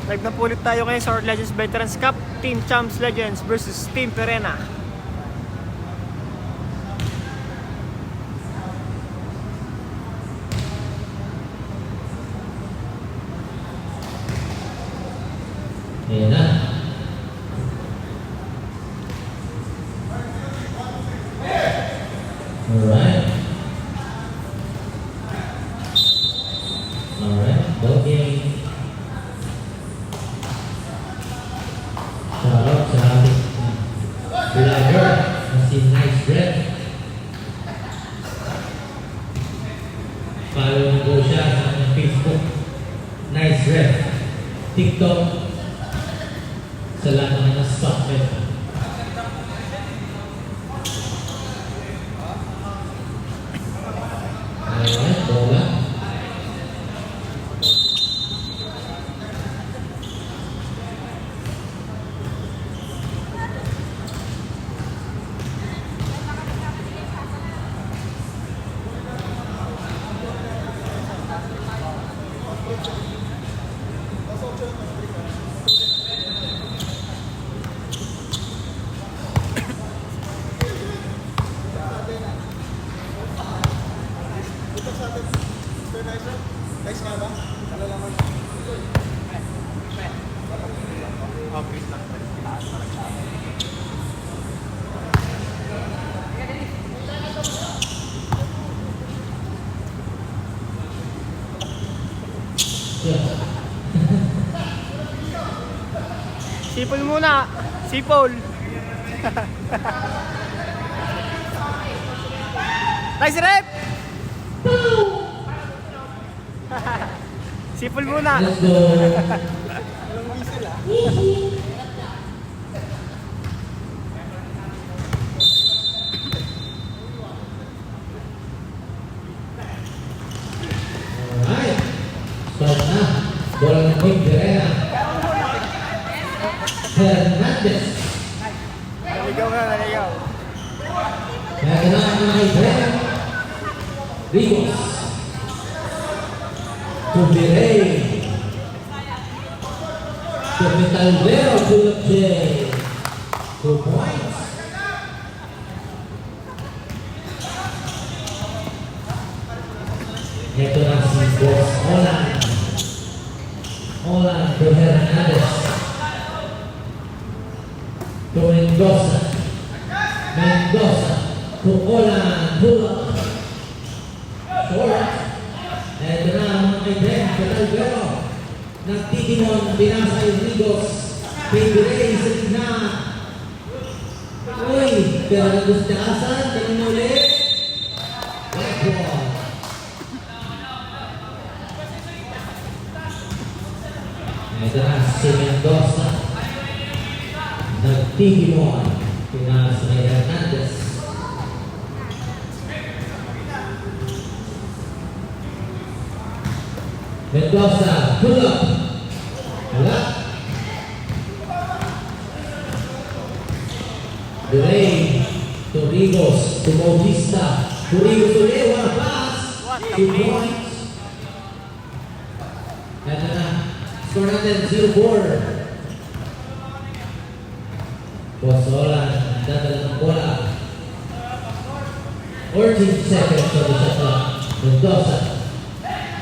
Live na po ulit tayo ngayon sa World Legends Veterans Cup. Team Champs Legends versus Team Perena. Ayan na. Alright. Alright, ball game. Sarap sa ating vlogger na si Nice Bread. Follow na po siya sa kanyang Facebook. Nice Bread. TikTok. Sa lahat ng mga stockmen. Alright, bola. Nice nga ba? Ano naman? Sipol muna. Sipol. Nice rep! Sipol muna. Let's go. Walang whistle ah. Alright. Start na. Bola ng Team Perena. Hernandez. Naligaw na, naligaw. Kaya kailangan na kay Perena. Rigos. Tubirey. Tumitalvero. Tulog J. 2 points. Ito na si Boss Olan. Olan to Hernandez. To Mendoza. Mendoza to Olan. Tulog. Short. Ito na ang mga kaibigan. Tumitalvero. Nagtitimon. Binasa yung Rigos. Pindirey sa gitna. Uy! Pero nandun sa asan. Tingin mo ulit. White ball. Ito na si Mendoza. Nagtitimon. Pinasa kay Hernandez. Mendoza. Pull up. Wala. Durey. To Rigos. To Bautista. To Rigos ulit. One pass. 2 points. Ito na. Score natin 0-4. Bosolan. Dadala ng bola. 14 seconds for the shot clock. Mendoza.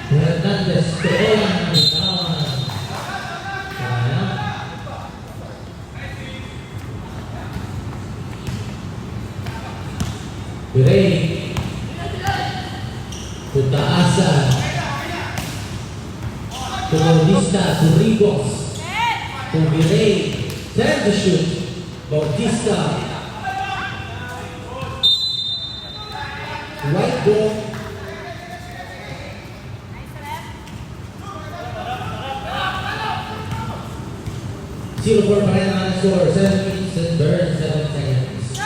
Hernandez. To Olan. Bitawan. Sayang. Durey. To Taasan. To Bautista. To Rigos. To Birey. Time to shoot. Bautista. White ball. Zero for Perena on the score. 7 minutes and 37 seconds.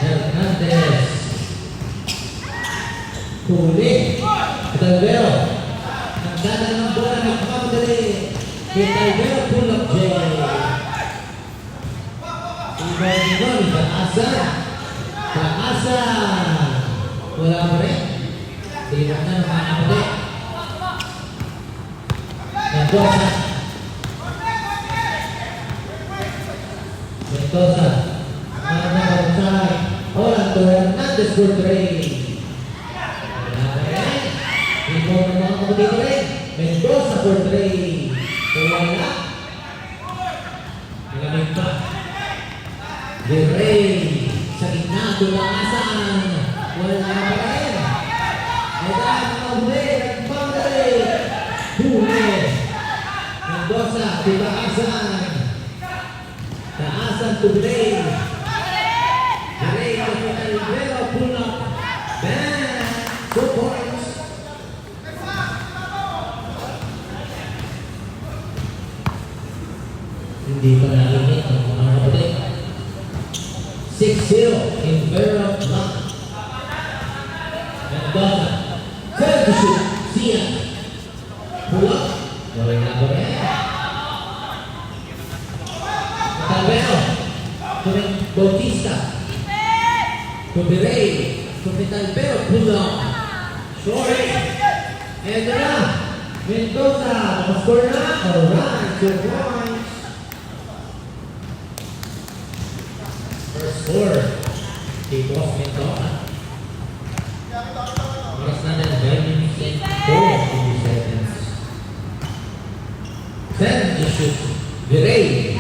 Hernandez. Huli. Talvero. Nagdadala ng bola. Nagpapadali. Talvero pull up J. Ibon. Taasan. Taasan. Wala pa rin. Tibak na naman ako din. Mendoza. Mendoza. Mana outside. Orlando Hernandez for 3. Inform ng mga kapatid rin. Mendoza for 3. Wala. Malamig pa. Virrey. Sa gitna. Tulangasan. Wala pa rin. Ayan. Huli. Nagpangdali. Huli. Mendoza. Tulangasan. Taasan to Virrey. Virrey. Alvero. Pull up. Bang. 2 points. Hindi pa narinig ang mga kapatid. 6-0 in favor of Black. Mendoza. Fair to shoot. Sia. Pull up. Gawin na ko rin. Talvero. Tuwing Bautista. Tubirey. Tuwing Talvero. Pull up. Short. Ito na. Mendoza. Score na. Alright. 2 points. First score. Take off Mendoza. Oras natin 5 minutes and 4 seconds. 7 to shoot. Virrey.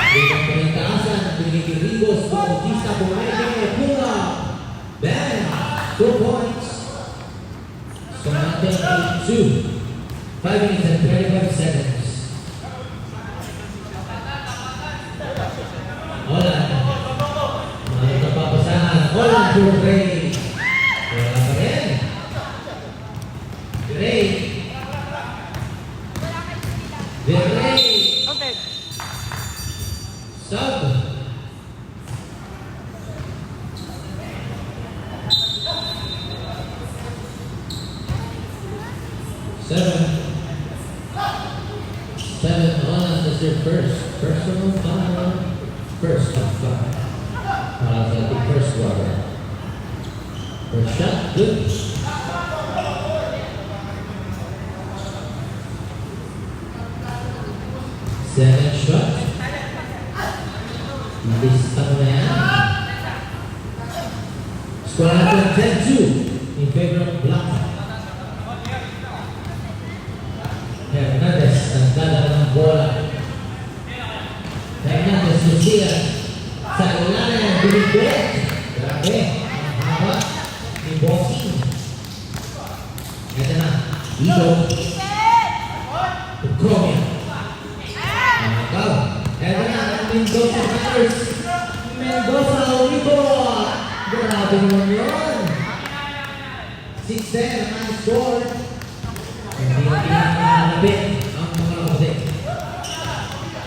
Dengan perintaasan Pinigirigos Bautista Bumayde. Pull up. Bang. 2 points. So natin 8-2. 5 minutes and 25 seconds. Holland. Mahal na papasahan. Holland for Virrey. Wala pa rin. Virrey. Virrey. Okay. Sub. Seven Holland is their first personal foul. First of 5. The first quarter. First shot, good. Second shot. Lista mo na yan. Score natin 10-2 in favor of Black. Hernandez, nagdala ng bola. Hernandez, Lucia. Sa ilalim ng binibet. Grabe. Ang haba. Ni Bossing. Ito na. Ito. Tukromia. Ikaw. Ito na. Mendoza Matters. Mendoza Olivo. Grabe naman yun. 6-10 ang score. Hindi pinangalabit ang mga kapatid.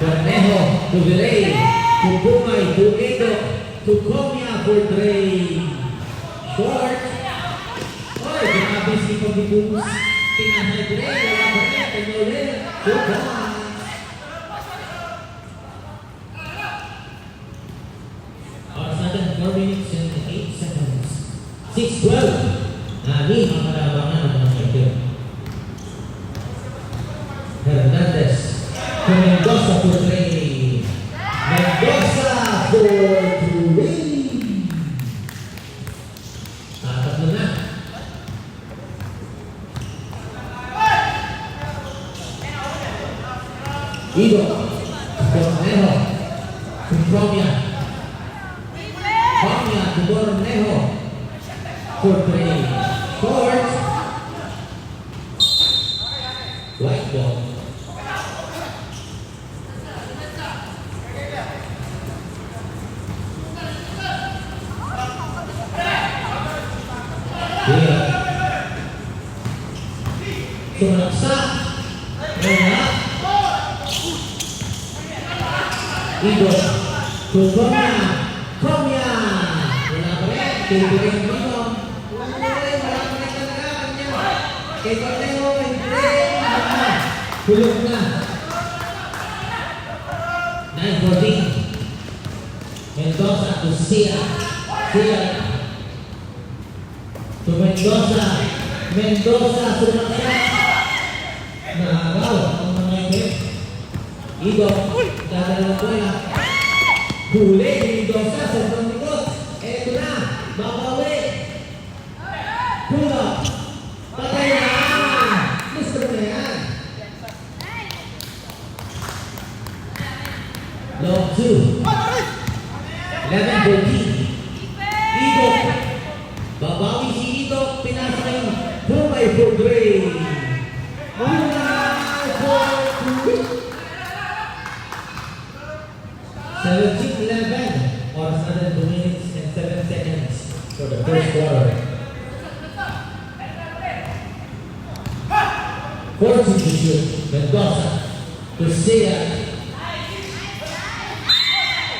Cornejo, to Virrey, to Bumay, to Edo, to Comia for 3. Short. Oy, grabe si Pagdibumus. Tinahay Virrey, wala pa rin, Peñolera, 2 points. Oras natin, 4 minutes and 8 seconds. 6-12. Nani ang malabangan ng mga champion. Hernandez to Mendoza for 3. Mendoza for 3. Tatapos na. Ido. Cornejo. Comia. Comia to Cornejo for 3. Short. White ball. Here. Sumaksak. Wala. Ido. Comia. Comia. Wala pa rin. Tibigay mo. Kay Cornejo, hulog na. 9-14. Mendoza to Sia. Sia. To Mendoza. Mendoza sumaksak. Nakagaw. Ido, dadala ng bola. Huli, Mendoza, sobrang likod. Eto na, babawi. Pull up. Patay na. Gusto mo na yan. Long 2. 11-14. Ido. Babawi si Ido. Pinasa na yung Pumay for Gray. Pumay for Gray. 17-11. Oras na 2 minutes and 7 seconds for the first quarter. 14 to shoot. Mendoza to Sia.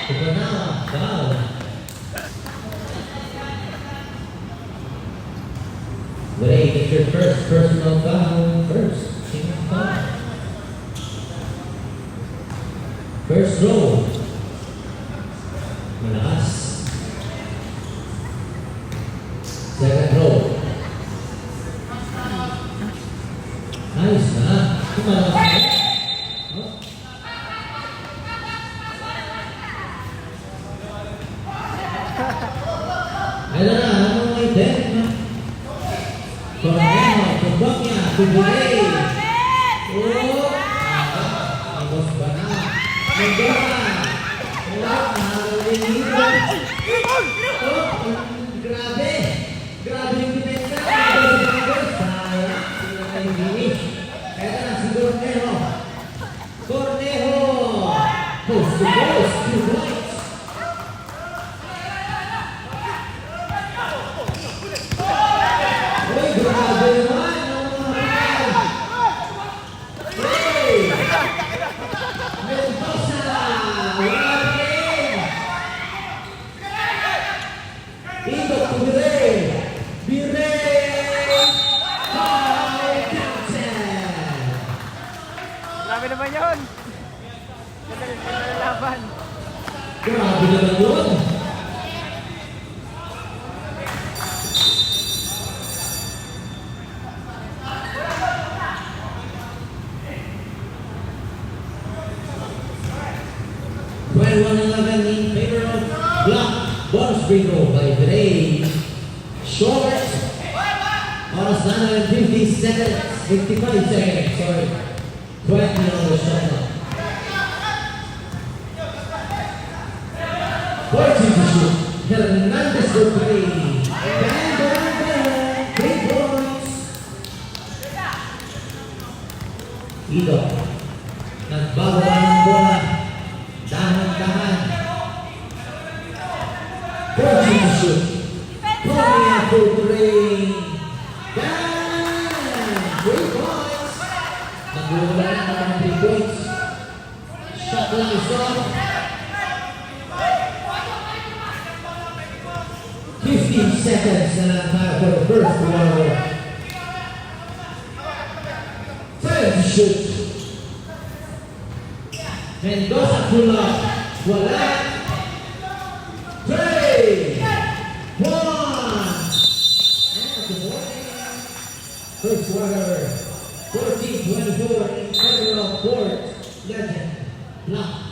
To Bernal. Foul. Gray, get your first personal foul. First team foul. First roll. Malakas. Second roll. Ayos na. Kumalakas na. Oh. Ayun na, ano mga item? Cornejo, tumbok niya, Tubulay. Oh, tapos ba na? Mendoza. Grabe! Grabe yung depensa! Sayang! Sila na yung finish. Kaya na si Cornejo. Cornejo! Post to post, 2 points. Uy, grabe naman! Hey! Mendoza! Ido to Birey. Birey! Five Johnson! Grabe naman yun. Ganda ng laban. Grabe naman yun! In favor of Black. Bonus free throw by Birey. Short. Oras na 50 seconds. 55 seconds. Sorry. 20 on the shot clock. 14 to shoot. Hernandez to 3. Bang, bang, bang. 3 points. Ido. Nagbago pa ng bola. Dahan-dahan. 14 to shoot. Tomia for 3. Bang! 3 points. Nagwawala na naman ng 3 points. Shot lang is off. 15 seconds na lang tayo for the first quarter. Time to shoot. Mendoza pull up. Wala. 3, 1. And good morning. First quarter. 14-24 in favor of Port Legend. Black.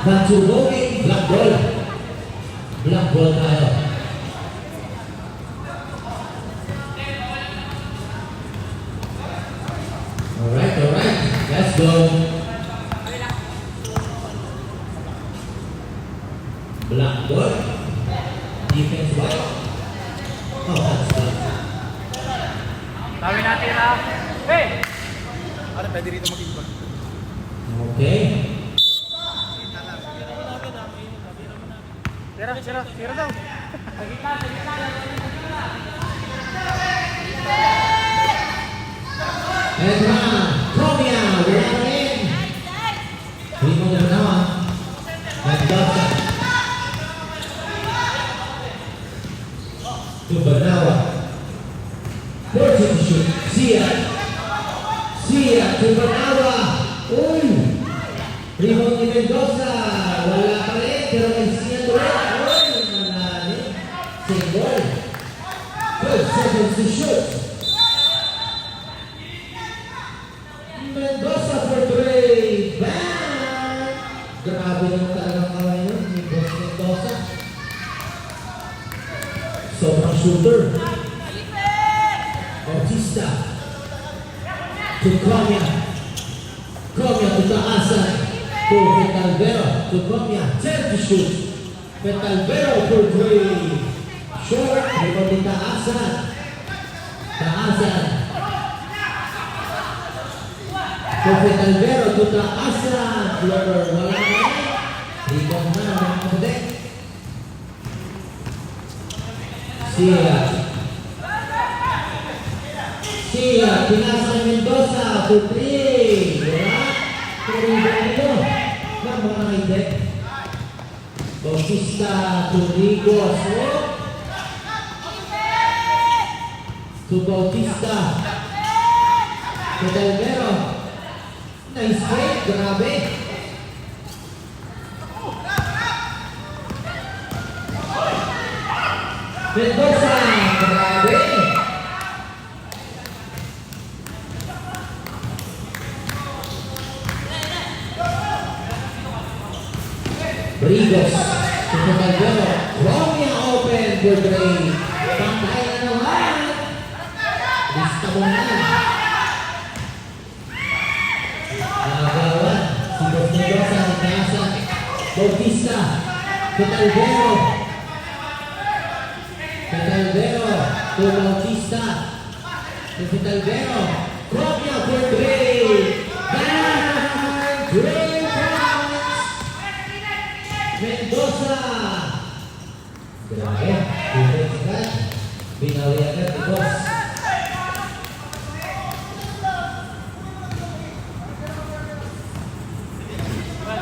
Natsubogin, black ball. Black ball tayo. Alright. Let's go. Black ball. Defense white. Oh, that's good. Dami natin na. Hey! Ano, pwede rito mag-iba? Okay. Tira daw. And run. Tomia, we're on in. Primo de Manawa. Mendoza. shoot. Sia to Banawa. Uy! Rebound ni Mendoza. Wala pa rin, pero may Sia to rin. Uy! Malalim. Single. 12 seconds to shoot. Mendoza for 3. Bang! Grabe naman talagang kaway nun ni Boss Mendoza. Sobrang shooter. Bautista. To Comia. Comia to Taasan. To Petalvero. To Comia. 10 to shoot. Petalvero for 3. Short. Rebound ni Taasan. Taasan. To Petalvero. To Taasan. Floater. Wala na. Rebound na. Mga kapatid. Sia, pinasa ni Mendoza for 3. Wala. Turibay nito. Mga mga hindi. Bautista, Turigos. To Bautista. To Delvero. Nice break. Grabe. Mendoza. Grabe. Brigos, Tumatagano, Romeo open, good break. Pantay na naman. Lista mo na. Nagawan, si Boss Mendoza, nagkasa. Bautista, Tutalvero. Tutalvero, to Bautista. Tutalvero, Romeo for 3. Bang! Great! Mendoza. Grabe, defense agad. Binawi agad ni Boss.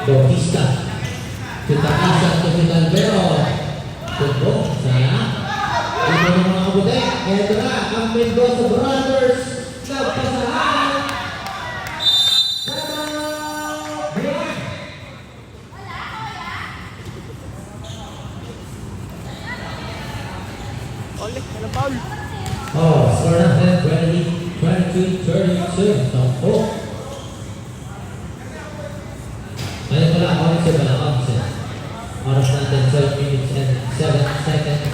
Bautista. Tutakasan to Petalvero. Tumbok, sana. Ito ng mga kabuti. Ito na, ang Mendoza Brothers. Nagpasahan. Foul. Oh, score natin 22-32. Tampo. Ngayon pala, Council pala, Council. Oras natin 12 minutes and 7 seconds.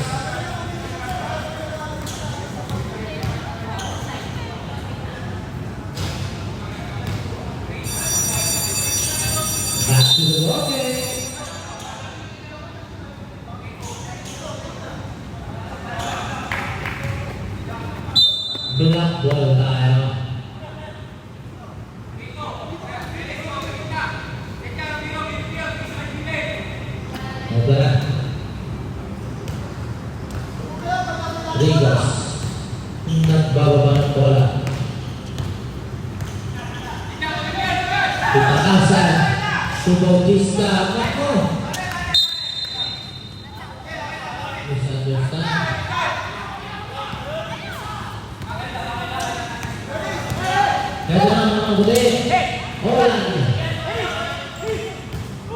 Back to the Rockets. Black ball tayo. Okay. Rigos. Nagbababa ng bola. Tutakasan. To Bautista. Nako. Misunderstand. Kaya naman mga kulit. Holland.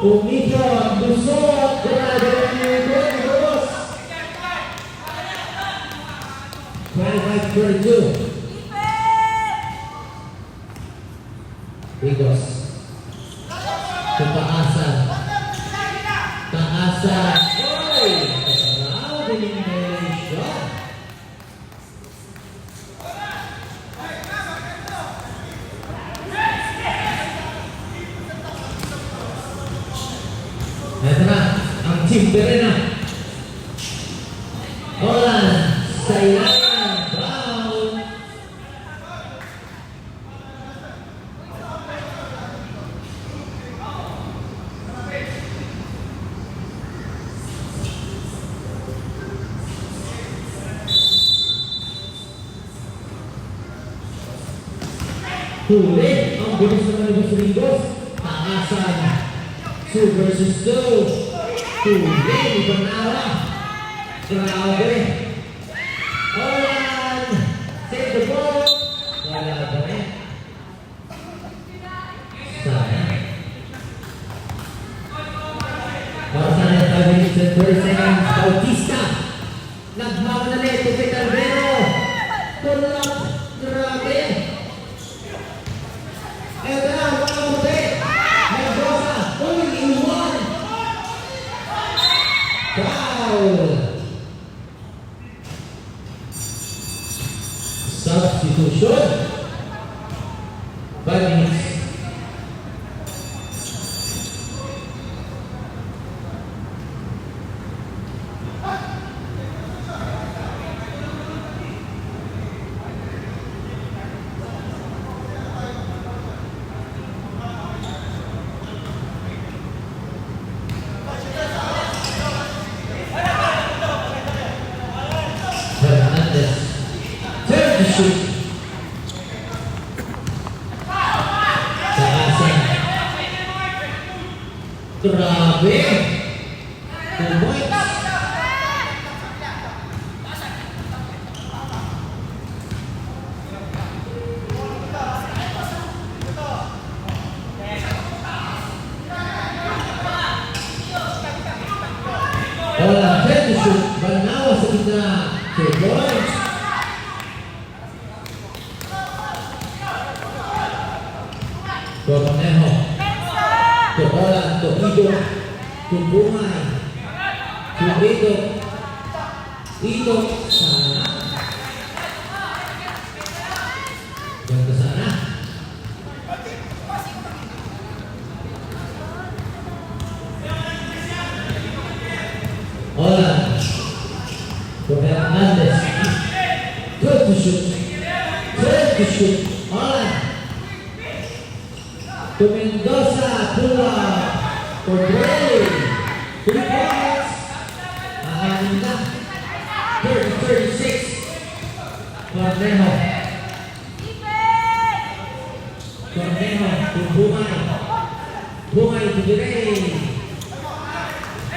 Umikron. Busot. Grabe ang mga Rigos. 25-32. Rigos. Tutaasan. Taasan. Oy! Kasaraw. Elimination. Ito na, ang team Berena. Holland, Sayang, Brown. Huli, ang bilis naman ng Rigos. Taasan. 2 versus 2. Huli, Banawa. Grabe. Holland, save the ball. substitution. 5 minutes. Hernandez. Turn to shoot. Taasan. Grabe. 2 points. Wala, turn to shoot. Banawa sa gitna. 2 points. Tornejo. Toholan, Tohido, Tumbungan, Tubido, Ito, sana. Ganda sana. Olan, to Hernandez. Good to shoot. Good to shoot. Olan. To Mendoza, Pula, for Bray. 3 points. Ahanin na. 30-36. Tornejo. Tornejo, to Bungay. Bungay to Bray.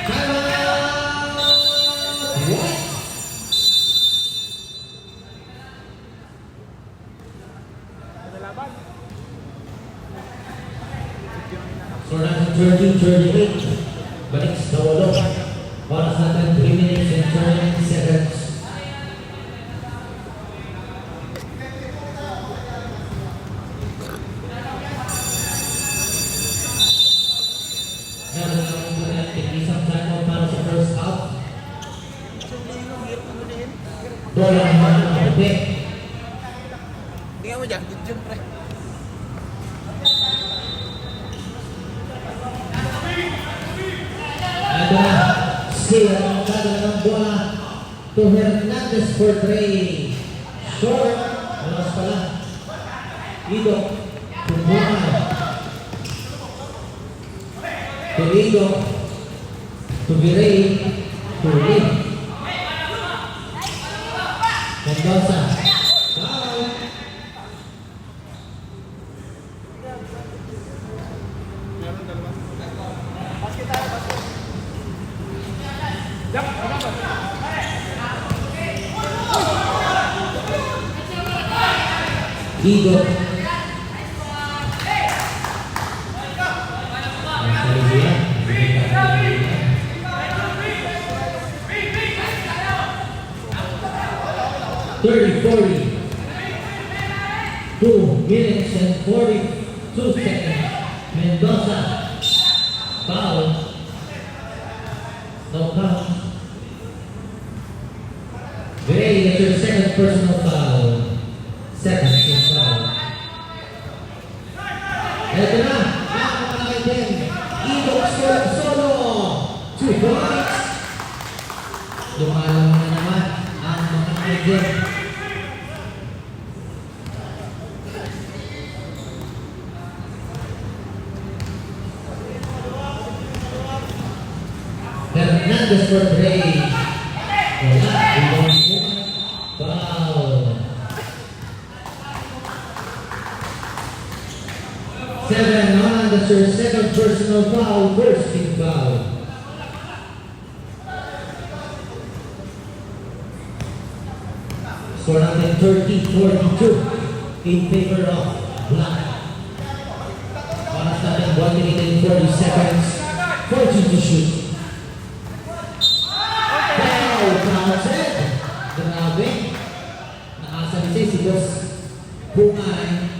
Time out! What? Nalaban. So nasa 30-38. Balik sa walo. Oras natin 3 minutes and 30 seconds. Meron ang isang time out para sa first half. Dola ang mga kapit. Tingnan mo dyan, dyan pre. Ada sila ang kada ng bola to Hernandez for three. Short. Alas pala. Ido. Tumbuhan. To Ido. To Viray. To Lee. Mendoza. Foul. Meron dalawa. Basket tayo, basket. Jump, Ido. Thirty, 40. 2 minutes and 42 seconds. Mendoza. Foul. No count. Gray, that's your second personal foul. Second team foul. Ito na, ang mga kaibigan. Idok solo. 2 points. Lumalang na naman ang mga kaibigan. Hernandez for Bray. Wala, ibang foul. 7 on, that's your second personal foul, first team foul. Score natin 30-42 in favor of Black. Oras natin 1 minute and 40 seconds. 14 to shoot. Foul, counted. Grabe. Nakasalisay si Boss Bungay.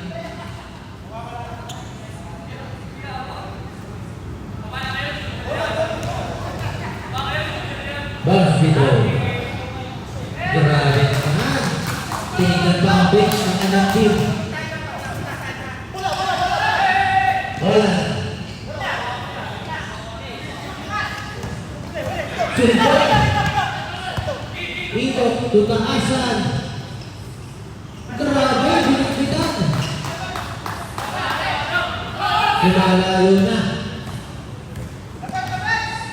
Basketball. Grabe naman. Tingnan pa ang bench ng anak ni Kalabasan. Grabe, binigbitan. Lumalayo na.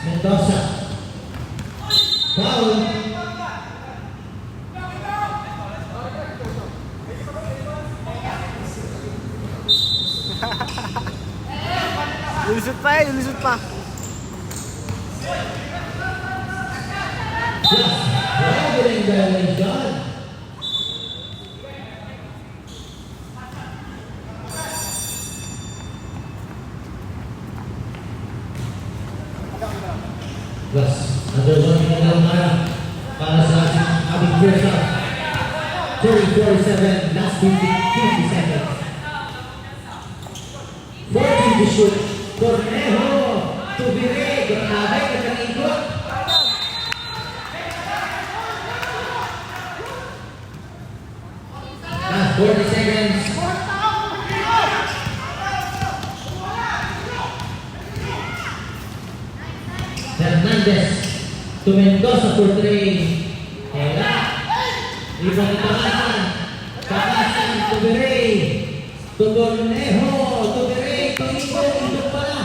Mendoza. Foul. Lulusot pa eh, lulusot pa. Traveling violation. Plus, under 1 minute lang para sa ating first half. 30-47, last 50 seconds. 14 to shoot. Cornejo to Bireg. Grabe, nagkanikot. Last 40 seconds. Hernandez to Mendoza for 3. Ela. Ibang itakan. Kakasan to Bireg. To Cornejo. To Bireg. To Ito pala.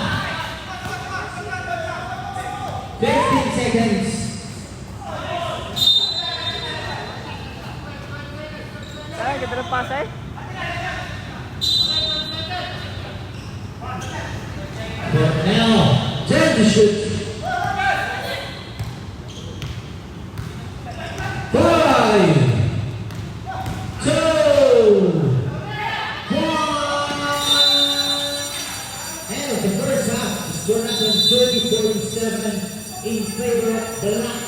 15 seconds. Ay, ganda ng pasa eh. Cornejo. Turn to shoot. 5, 2, 1. End of the first half. Score number 30-47 in favor of Black.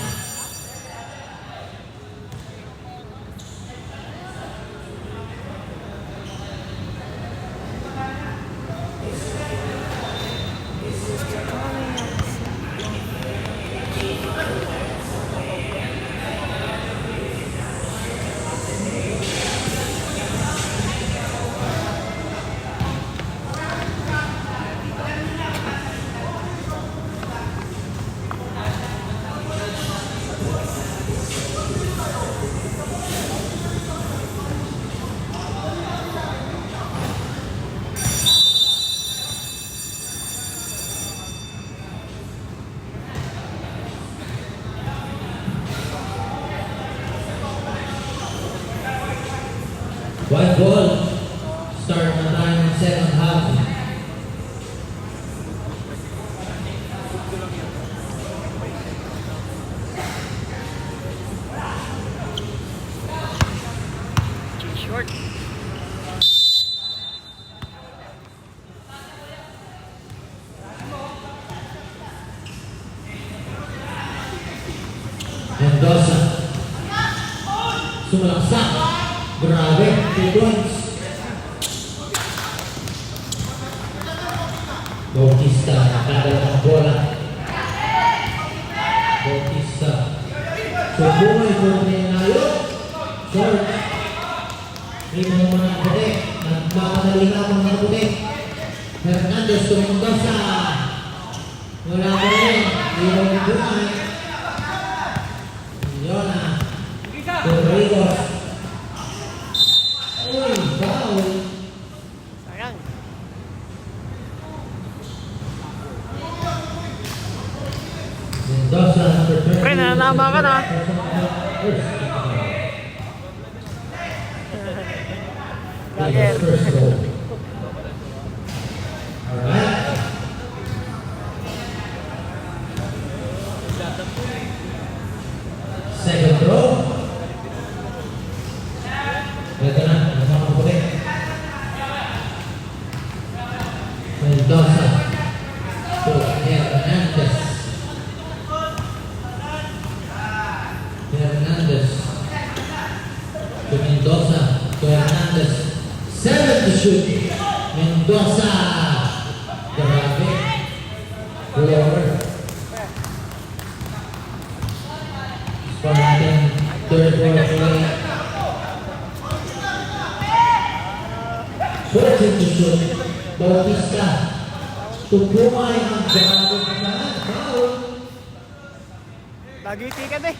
White ball. Start na tayo ng second half. Short. Mendoza. Sumalaksak. Grabe, 2 points. Bautista, nakadal ng bola. Bautista. Subumay po nayo. Short. Lima mo ng puti. Nagmamadali na mo ng puti. Hernandez to Mendoza. Wala pa rin. Lima ng buhay. Yona. Rodriguez. Uy, foul. Sayang. Mendoza, number 20. Pre, nananama ka na. Lager. First goal. Alright. Second throw. Ito na, nasama ko ulit. Mendoza to Hernandez. Hernandez to Mendoza to Hernandez. 7 to shoot. Mendoza. Grabe. Lower. Score natin. Third quarter. 14 to shoot. Bautista. Tupumay ang grabe na. Foul. Lagi tikat eh.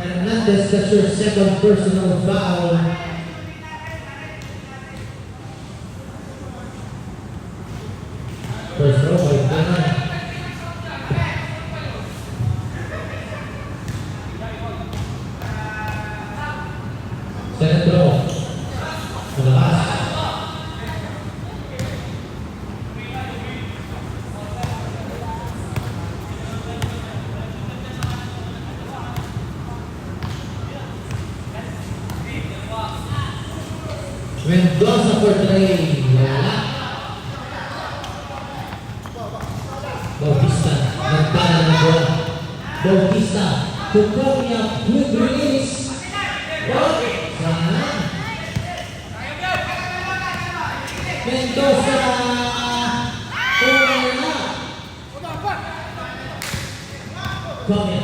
Hernandez, that's your second personal foul. First throw by Pumay. Second throw. Malabas. Mendoza for three. Wala. Bautista. Nagpala ng bola. Bautista. Kukonya. Good release. Sana. Mendoza. Wala. Konya.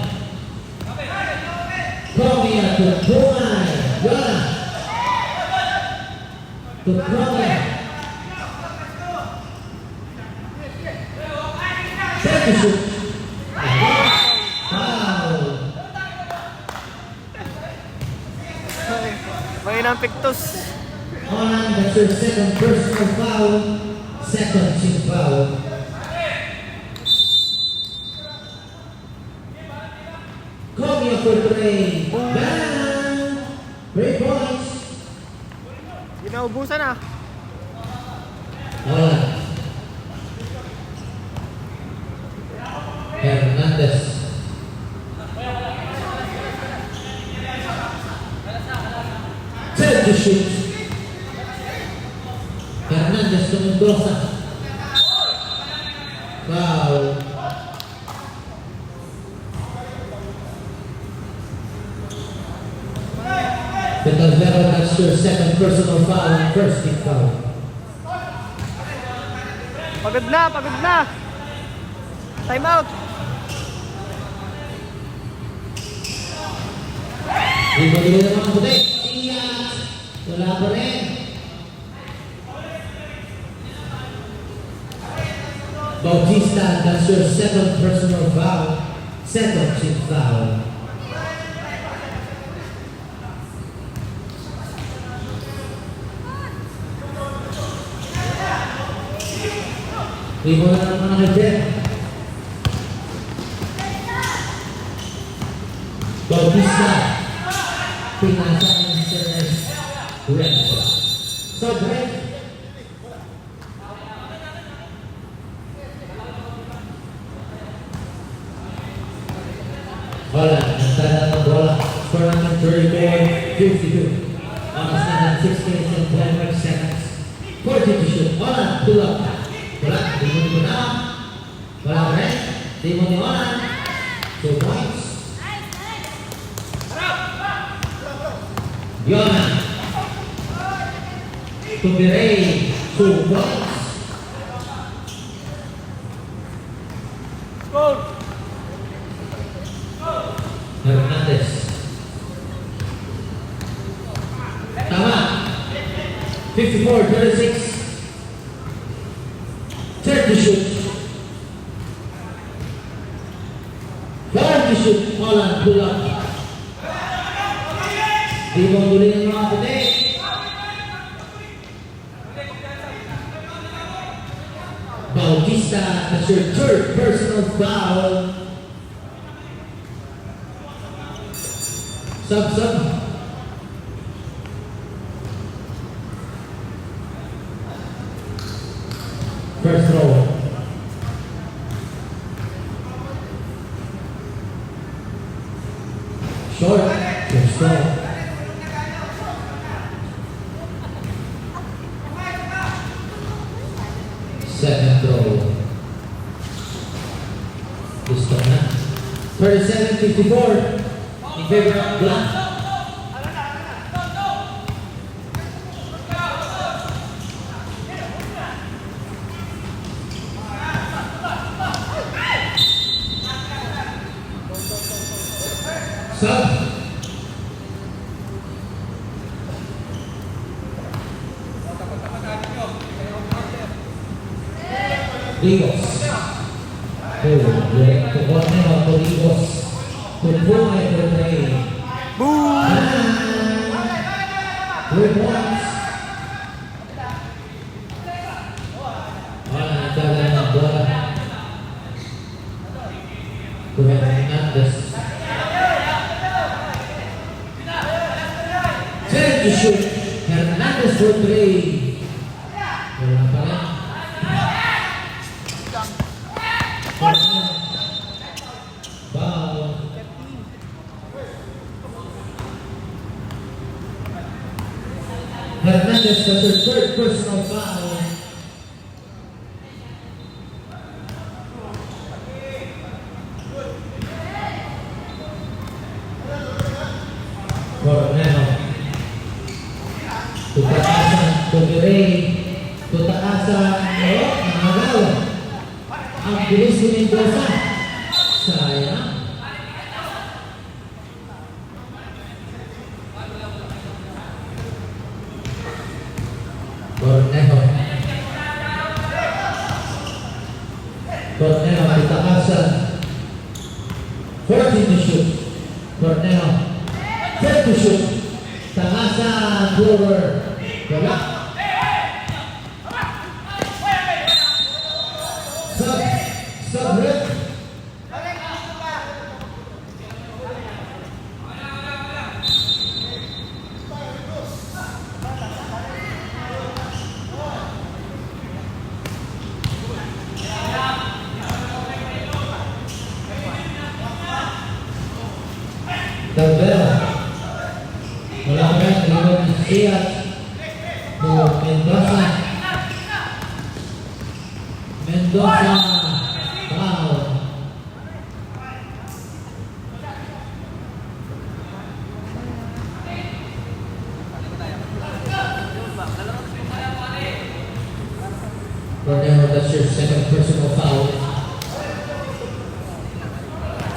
Konya to Pumay. Wala. To Konya. Set to shoot. Foul. Mahina ang pictus. On, that's your second personal foul. Second team foul. Konya for three. Bang! 3 points. Ginaubusan ah. Hola. Hernandez. Set to shoot. Hernandez to Mendoza. Foul. Betalvero, that's your second personal foul and first team foul. Pagod na, pagod na. Time out. Ibigay naman ang puti. Iyan. Wala pa rin. Bautista, that's your second personal foul. Second team foul. Ibo na naman ang Jeff. Bautista. Pinasa ng Serres. Red. So, Red. Wala. Nagtala ng bola. Score naman 34-52. Almost na 6 minutes and 12 seconds. 40 to shoot. Wala. Pull up. Wala. Di mo ni Kunawa. Wala ka rin. Di mo ni Onan. 2 points. Yona. Tubiray. 2 points. Goal. Hernandez. Tama. 54-36. Third to shoot. Fourth to shoot. Holland pull up. Di mo tuloy ng mga puti. Bautista, that's your third personal foul. Sub. First throw. Short. First throw. Second throw. This one na. 37-54. In favor of Black. Sub. Ligos. Direct to Borneo to Ligos. To Pumay to Trey. Boom! And 3 points. Wala nagdala ng bola. To Hernandez. 10 to shoot. Hernandez for 3. Wala pa rin. Foul. Hernandez got her third personal foul. Cornell. Tutaasan, Tugiray. Tutaasan, Nangagaw. Ang bilis ni Mendoza. Sayang. Cornejo. Cornejo, tutaasan. 14 to shoot. Cornejo. 10 to shoot. Taasan, Glover. Wala. Sub-red. Tagbero. Wala ka rin. Ibang Iyat. Mendoza. Mendoza. Wow. Cornell, that's your second personal foul.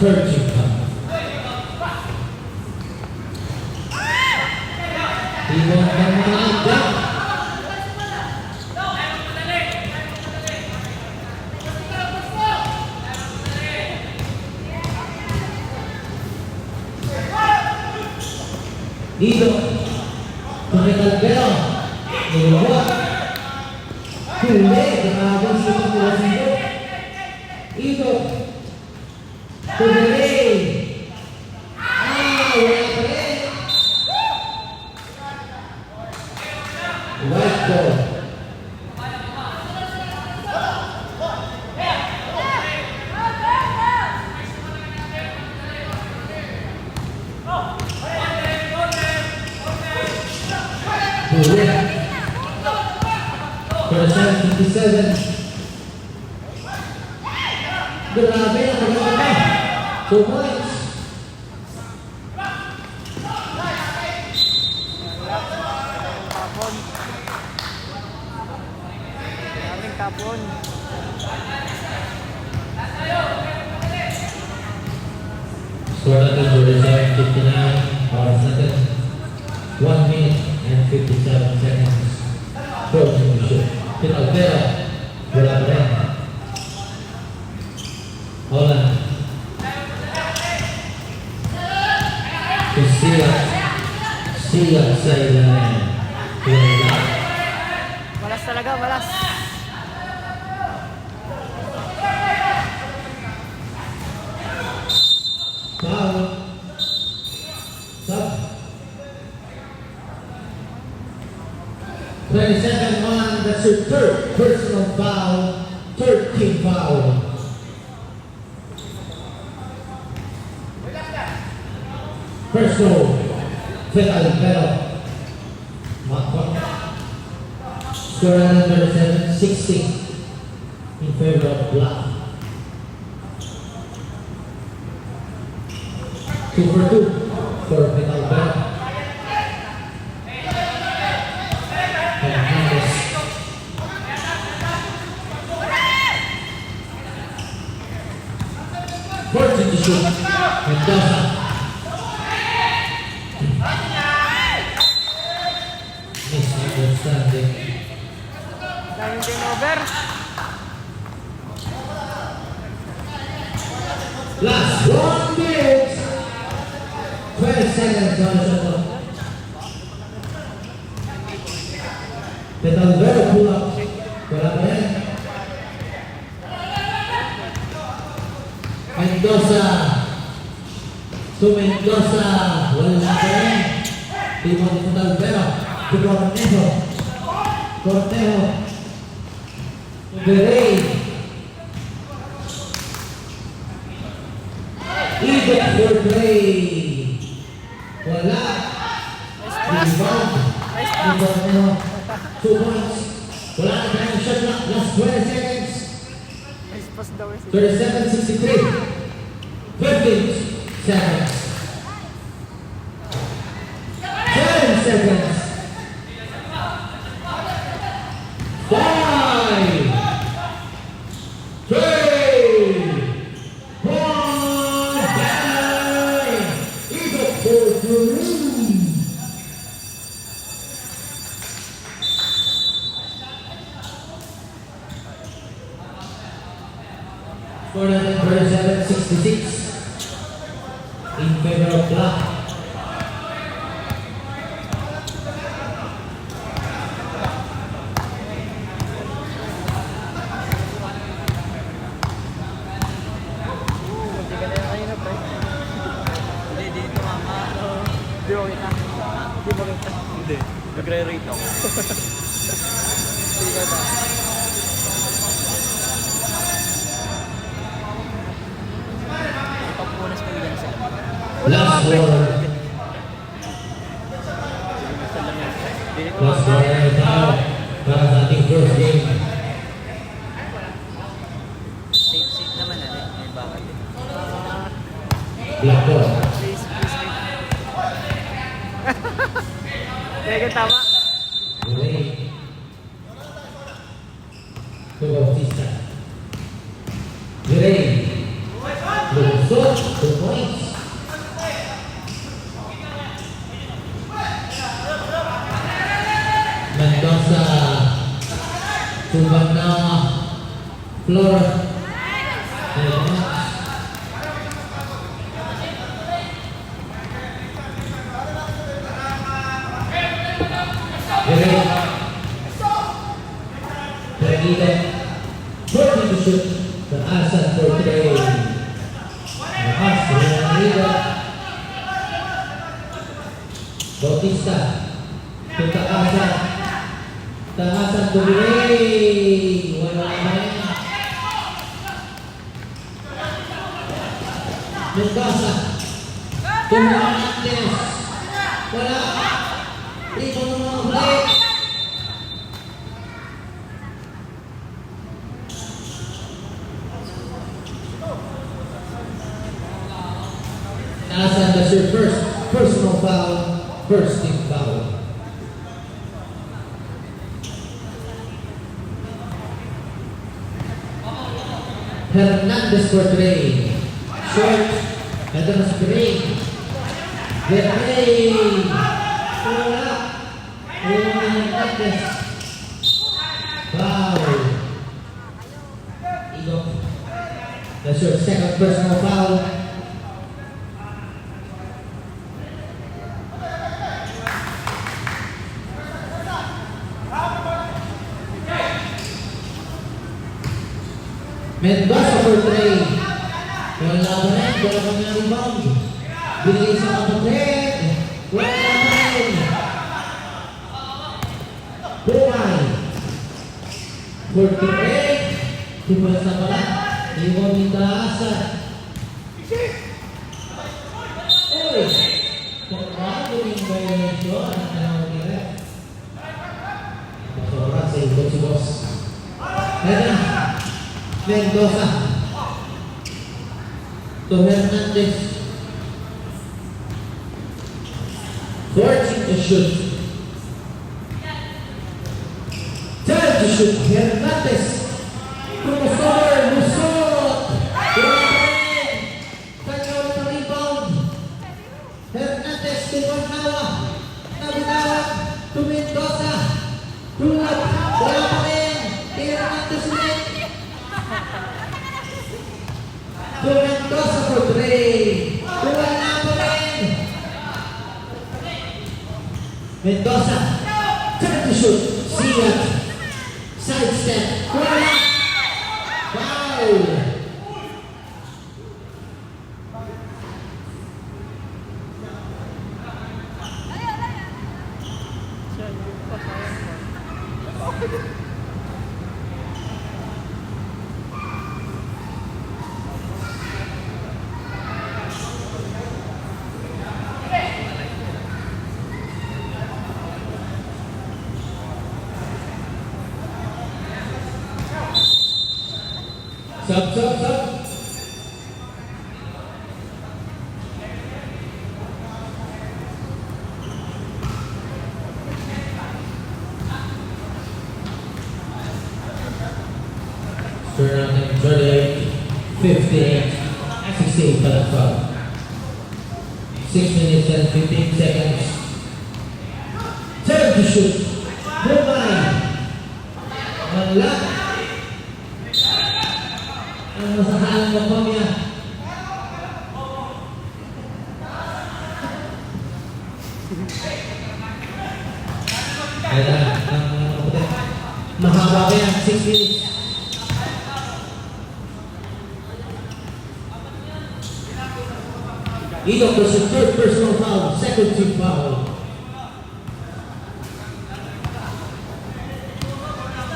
13 foul. Ibon ng mga agad. Dito, Tumitalbero, Nilawak, Huli, Grabe, Sito, Tulasito, Ito, Tumitalbero, wala pa rin. White ball. For 757. Grabe ang maganda. 2 points. Tapon. Daming tapon. Score natin for the 7:59. Oras natin 1 minute and 57 seconds. Closing the shoot. Pinalbero. Wala pa rin. Holland. Siyat sa ilalim. Malas talaga, malas. Foul. Stop. 22nd on, that's your third personal foul. 13 foul. First goal, Pinalbero. Score 37-60 in favor of Black. 2 for 2 for Pinalbero. Hernandez. Fortune to shoot. Mendoza. Misunderstanding. Daming turnover. Last 1 minute. 12 seconds on the shot clock. Petalvero pull up. Wala pa rin. Mendoza. To Mendoza. Wala pa rin. Timon Petalvero. To Cornejo. Cornejo. Veray. Even for Gray. Wala. Rebound. Cornejo. 2 points. Wala na tayong shot clock. Last 20 seconds. Nice pass daw eh. 37-63. 15 seconds. 10 seconds. 5, 3, 1, bang! Eagle for three. Score natin 37-66 in favor of Black. Hindi ka na yung kanina, pre. Hindi, dito mama. Di mo kita. Di mo kita. Hindi. Nagre-rate ako. Hindi ka na. Pagpunas ko yan sila. Last score. Basta lang yan. Dito Last score na tayo para sa ating first game. safe naman na rin. May bakal din. Black ball. Please, please, please. Kaya tama. Gray. To Bautista. Gray. Lumusot. 2 points. Mendoza. Tumbang na floor. Gray. Pagkita. 40 to shoot. Taasan for today. Lakas. Rinanida. Bautista. Taasan. Taasan to Gray. Wala pa rin. Mendoza. Tumantes. Wala. Ito ng mga break. Taasan, that's your first personal foul. First team foul. Hernandez for Gray. Short. Ito na si Gray. Gray. Wala. Hernandez. Foul. Igo. That's your second personal foul. Mendoza for three. Wala pa rin. Wala pa nga rebound. Binigay sa kapatid. Wala pa rin. Bumay. For three. Tumas na pala. Iwan ni Taasan. Uy. Pagbago yung violation. Ang tanong nila. Masora sa ikot si boss. Ito na. Mendoza to Hernandez. 14 to shoot. 10 to shoot. Hernandez. Kumusor. Musot. Kanyol na rebound. Hernandez to Manawa. Nabinawa to Mendoza. Tulad. Wala pa rin. Hernandez ulit. To Mendoza for three. Wala pa rin. Mendoza, turn to shoot. Sigat, side step. Wala. Foul. Siya, yung pasayang pa. Sub. Surrounding 38, 58, 68 for the foul. 6 minutes and 15 seconds. Turn to shoot. Bumay. Wala. Ang masahaan mo pa niya. Kaya mahaba ka yan, 6 minutes. Ito was the third personal foul, second team foul.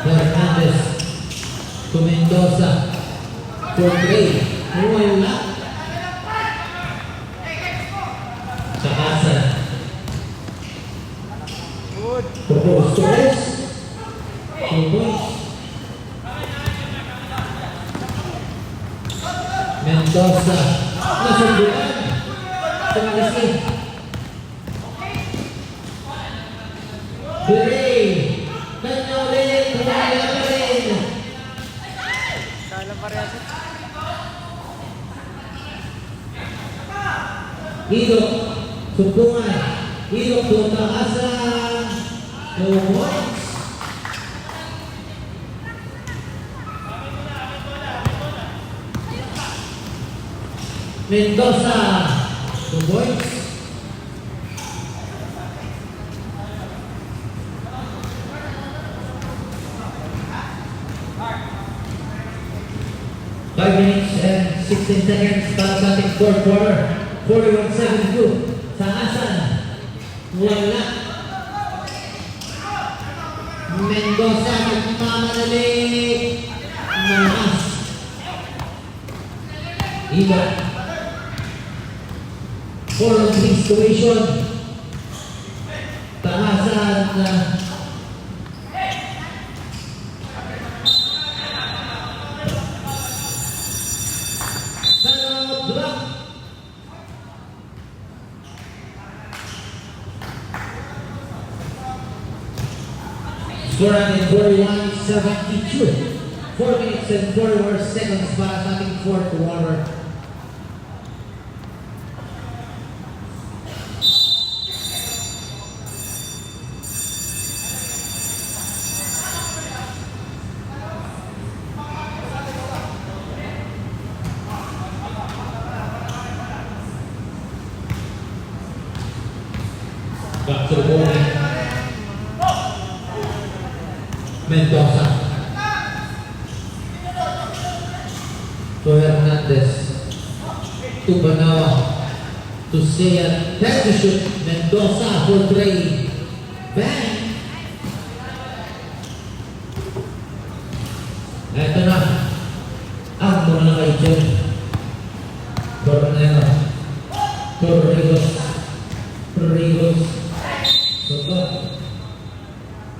Hernandez to Mendoza for play. Wala. Sa Hasan. Proposed to rest. 2 points. Mendoza. Nasunduan. Tumalis. Hooray! Kanya ulit! Tumaya pa rin! Kala parehas. Idok, sumbungan. Idok, tutaasan. 2 points. Mendoza, 2 points. Five minutes and 16 seconds para sa ating fourth quarter. 41-72 sa Hasan. Wala. Mendoza nagmamadali. Malakas. Ilo. 4-on-3 situation. Hasan na score natin 41-72. 4 minutes and 41 seconds para sa ating fourth quarter. Back to the ball. Mendoza to Hernandez to Banawa to Sayat. That to shoot. Mendoza for 3. Bang! Ito na ang mga nakaitin. Tornero Torrijos Soto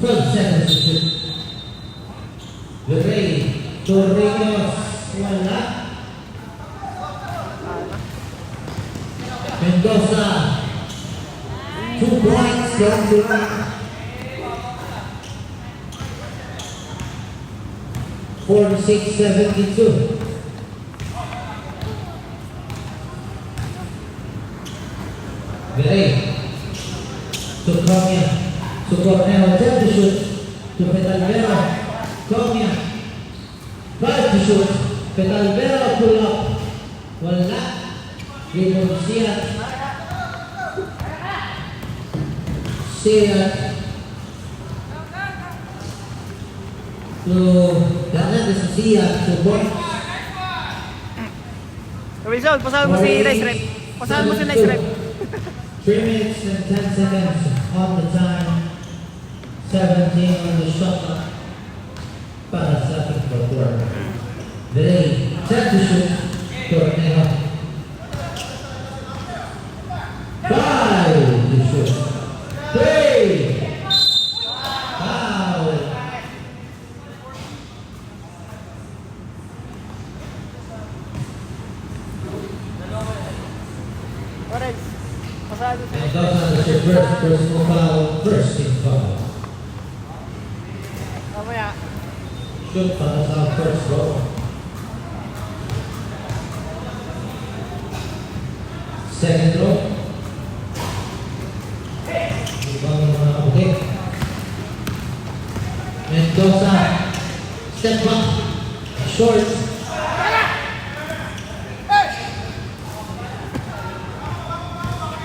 12 seconds to shoot. Virrey Torrijos wala. Mendoza 2 points from the line. 46-72. Virrey to Comia to Cornell, 10 to shoot to Petalvero. Comia 5 to shoot. Petalvero pull up. Wala. Rebound siya. 6 Sian to Hernandez Sian to point. Wilson, pasahan mo si Nice Red. Pasahan mo si Nice Red. 3 minutes and 10 seconds on the time. 17 on the shot clock. Para sa ating quarter. They set to shoot. Torneo. 5 to shoot. 3. Foul. Orange, pasahan mo si And those are the first personal foul, first team foul. Mamaya. Shoot para sa first goal. Second throw. Ibang mga kabuti. Mendoza. Step back. Short.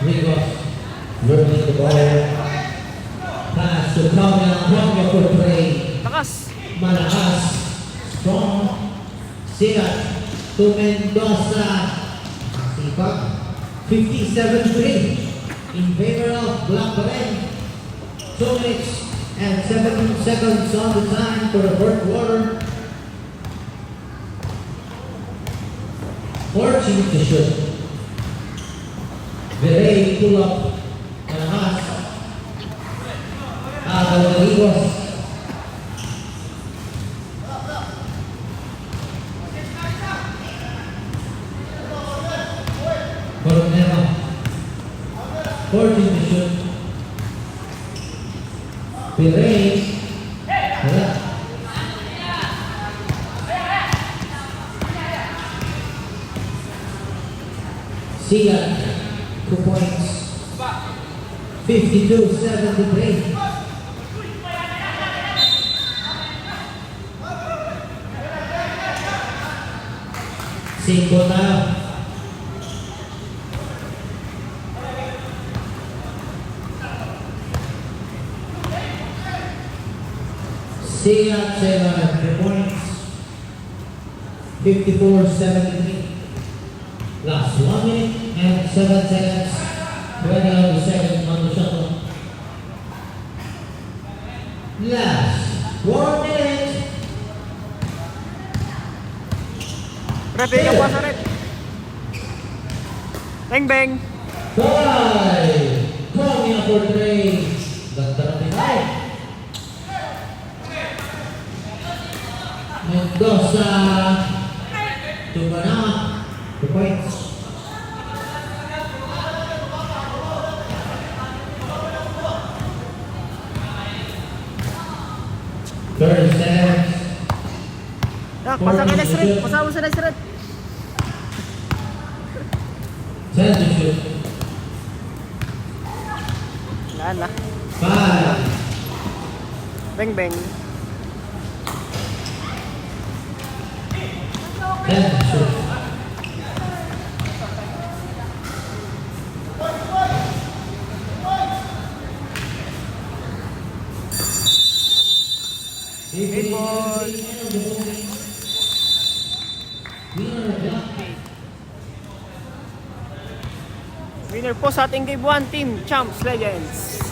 Rigos. Working the ball. Pass to Tommy for play. Lakas. Malakas, strong, sikat to Mendoza. Sipag, 57-3 in favor of Black Beret. 2 minutes and 17 seconds on the time for the fourth quarter. Fortunate to shoot. Viray pull up. Malakas. Rigos. Torneo. 14 to shoot. Viray. Wala. Sian. 2 points. 52-73. Cinco tayo. Sian 3 points. 54-73. Last 1 minute and 7 seconds. 20 on the second on the shot clock. Last 1 minute. Rep, bigyan po sa Rep. Bang bang. 5. Coming up for 3. Ganda na pinay. Mendoza. Tumana. 2 points. Yak, pasa kay Nice Red. Pasahan mo si Nice Red. 10 to shoot. Wala na. 5. Bang bang. 10 to shoot. Eight ball. Winner po sa ating Game 1 Team Champs Legends.